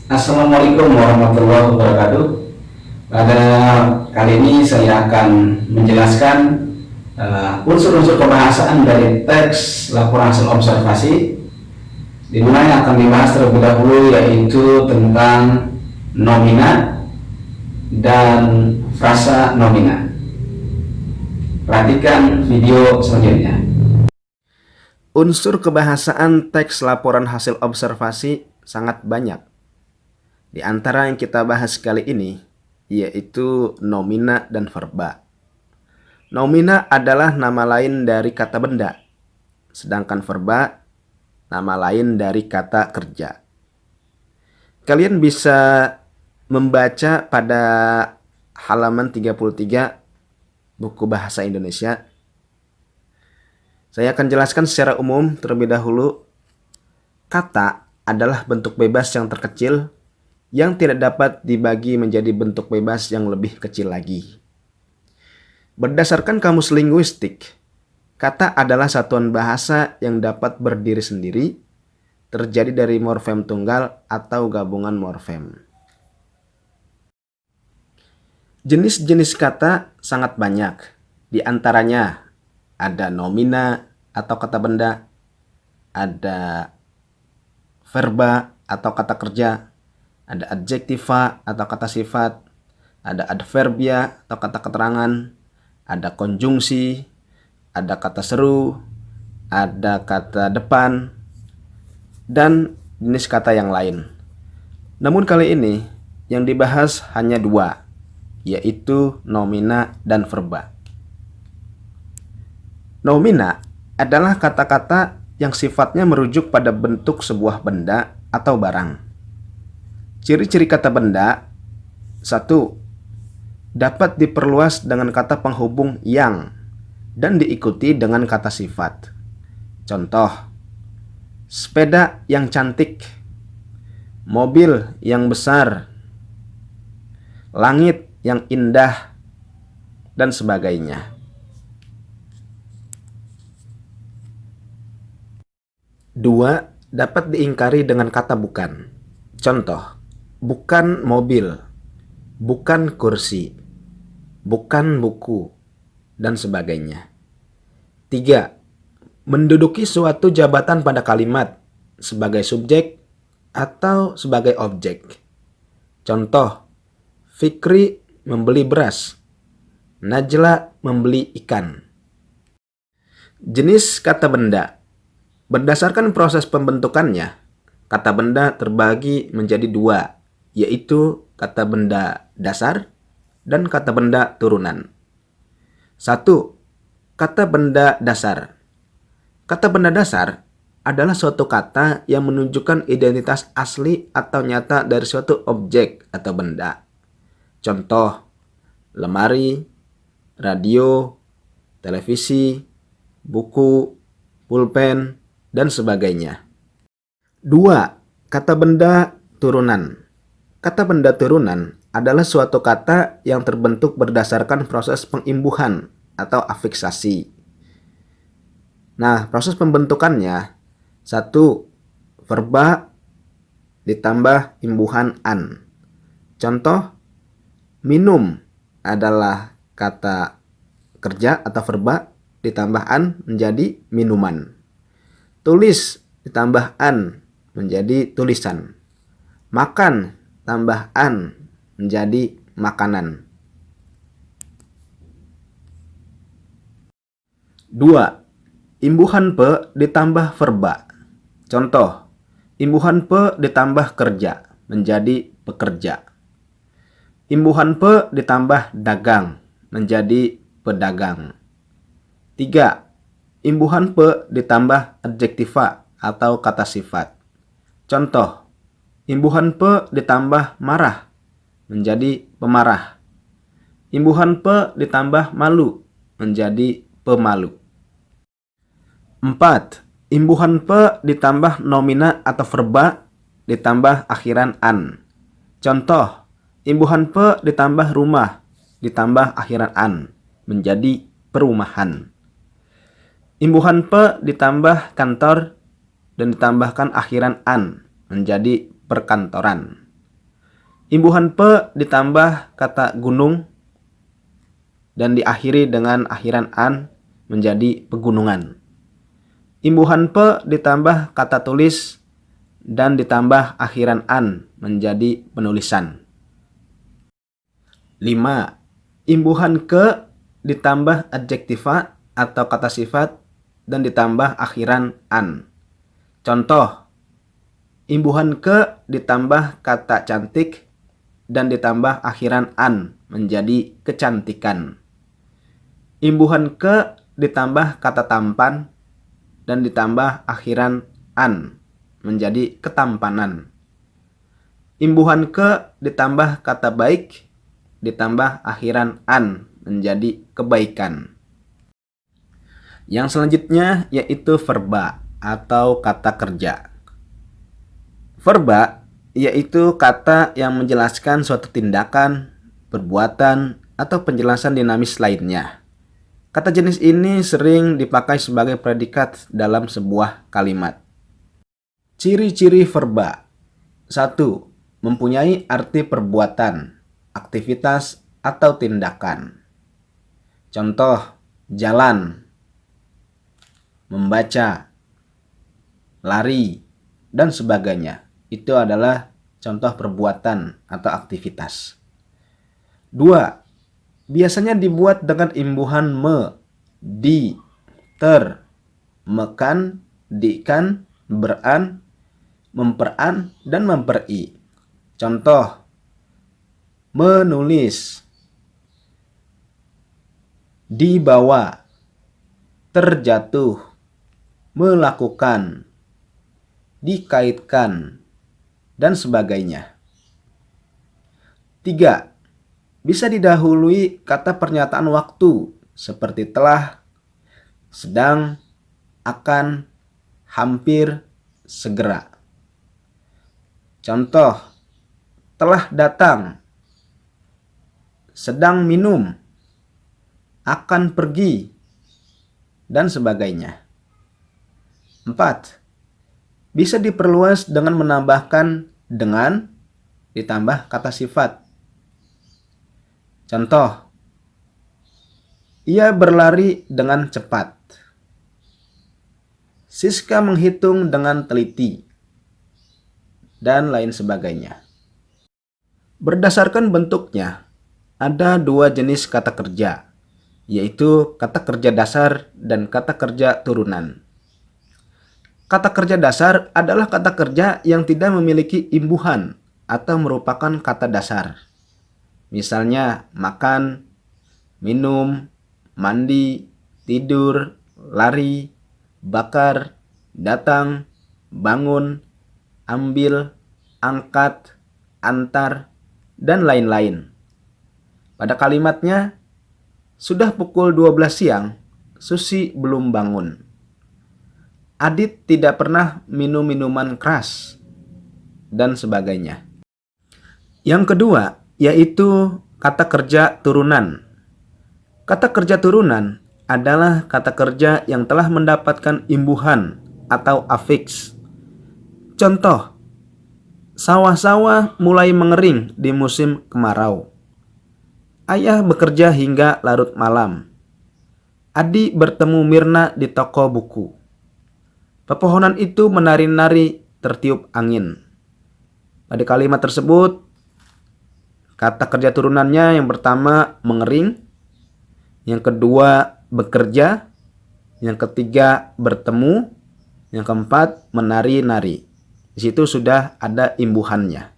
Assalamualaikum warahmatullahi wabarakatuh. Pada kali ini saya akan menjelaskan unsur-unsur kebahasaan dari teks laporan hasil observasi, di mana yang akan dibahas terlebih dahulu yaitu tentang nomina dan frasa nomina. Perhatikan video selanjutnya. Unsur kebahasaan teks laporan hasil observasi sangat banyak. Di antara yang kita bahas kali ini, yaitu nomina dan verba. Nomina adalah nama lain dari kata benda, sedangkan verba nama lain dari kata kerja. Kalian bisa membaca pada halaman 33 buku Bahasa Indonesia. Saya akan jelaskan secara umum terlebih dahulu. Kata adalah bentuk bebas yang terkecil yang tidak dapat dibagi menjadi bentuk bebas yang lebih kecil lagi. Berdasarkan kamus linguistik, kata adalah satuan bahasa yang dapat berdiri sendiri, terjadi dari morfem tunggal atau gabungan morfem. Jenis-jenis kata sangat banyak. Di antaranya ada nomina atau kata benda, ada verba atau kata kerja, ada adjektiva atau kata sifat, ada adverbia atau kata keterangan, ada konjungsi, ada kata seru, ada kata depan, dan jenis kata yang lain. Namun kali ini yang dibahas hanya dua, yaitu nomina dan verba. Nomina adalah kata-kata yang sifatnya merujuk pada bentuk sebuah benda atau barang. Ciri-ciri kata benda: 1. Dapat diperluas dengan kata penghubung yang dan diikuti dengan kata sifat. Contoh: sepeda yang cantik, mobil yang besar, langit yang indah, dan sebagainya. 2. Dapat diingkari dengan kata bukan. Contoh: bukan mobil, bukan kursi, bukan buku, dan sebagainya. 3. Menduduki suatu jabatan pada kalimat sebagai subjek atau sebagai objek. Contoh: Fikri membeli beras, Najla membeli ikan. Jenis kata benda. Berdasarkan proses pembentukannya, kata benda terbagi menjadi dua, yaitu kata benda dasar dan kata benda turunan. 1. Kata benda dasar. Kata benda dasar adalah suatu kata yang menunjukkan identitas asli atau nyata dari suatu objek atau benda. Contoh: lemari, radio, televisi, buku, pulpen, dan sebagainya. 2. Kata benda turunan. Kata benda turunan adalah suatu kata yang terbentuk berdasarkan proses pengimbuhan atau afiksasi. Nah, proses pembentukannya: 1. Verba ditambah imbuhan an. Contoh: minum adalah kata kerja atau verba ditambah an menjadi minuman. Tulis ditambah an menjadi tulisan. Makan tambah an menjadi makanan. 2. Imbuhan pe ditambah verba. Contoh: imbuhan pe ditambah kerja menjadi pekerja. Imbuhan pe ditambah dagang menjadi pedagang. 3. Imbuhan pe ditambah adjektiva atau kata sifat. Contoh: imbuhan pe ditambah marah menjadi pemarah. Imbuhan pe ditambah malu menjadi pemalu. 4. Imbuhan pe ditambah nomina atau verba ditambah akhiran an. Contoh: imbuhan pe ditambah rumah ditambah akhiran an menjadi perumahan. Imbuhan pe ditambah kantor dan ditambahkan akhiran an menjadi perkantoran. Imbuhan pe ditambah kata gunung dan diakhiri dengan akhiran an menjadi pegunungan. Imbuhan pe ditambah kata tulis dan ditambah akhiran an menjadi penulisan. 5. Imbuhan ke ditambah adjektiva atau kata sifat dan ditambah akhiran an. Contoh, imbuhan ke ditambah kata cantik dan ditambah akhiran an menjadi kecantikan. Imbuhan ke ditambah kata tampan dan ditambah akhiran an menjadi ketampanan. Imbuhan ke ditambah kata baik ditambah akhiran an menjadi kebaikan. Yang selanjutnya yaitu verba atau kata kerja. Verba yaitu kata yang menjelaskan suatu tindakan, perbuatan, atau penjelasan dinamis lainnya. Kata jenis ini sering dipakai sebagai predikat dalam sebuah kalimat. Ciri-ciri verba. 1. Mempunyai arti perbuatan, aktivitas, atau tindakan. Contoh, jalan, membaca, lari, dan sebagainya. Itu adalah contoh perbuatan atau aktivitas. 2. Biasanya dibuat dengan imbuhan me, di, ter, mekan, dikan, beran, memperan, dan memperi. Contoh, menulis, dibawa, terjatuh, melakukan, dikaitkan, dan sebagainya. 3. Bisa didahului kata pernyataan waktu seperti telah, sedang, akan, hampir, segera. Contoh, telah datang, sedang minum, akan pergi, dan sebagainya. 4. Bisa diperluas dengan menambahkan dengan ditambah kata sifat. Contoh, ia berlari dengan cepat. Siska menghitung dengan teliti, dan lain sebagainya. Berdasarkan bentuknya, ada 2 jenis kata kerja, yaitu kata kerja dasar dan kata kerja turunan. Kata kerja dasar adalah kata kerja yang tidak memiliki imbuhan atau merupakan kata dasar. Misalnya makan, minum, mandi, tidur, lari, bakar, datang, bangun, ambil, angkat, antar, dan lain-lain. Pada kalimatnya, sudah pukul 12 siang, Susi belum bangun. Adit tidak pernah minum minuman keras, dan sebagainya. Yang kedua, yaitu kata kerja turunan. Kata kerja turunan adalah kata kerja yang telah mendapatkan imbuhan atau afiks. Contoh, sawah-sawah mulai mengering di musim kemarau. Ayah bekerja hingga larut malam. Adi bertemu Mirna di toko buku. Pepohonan itu menari-nari tertiup angin. Pada kalimat tersebut, kata kerja turunannya yang pertama mengering, yang kedua bekerja, yang ketiga bertemu, yang keempat menari-nari. Di situ sudah ada imbuhannya.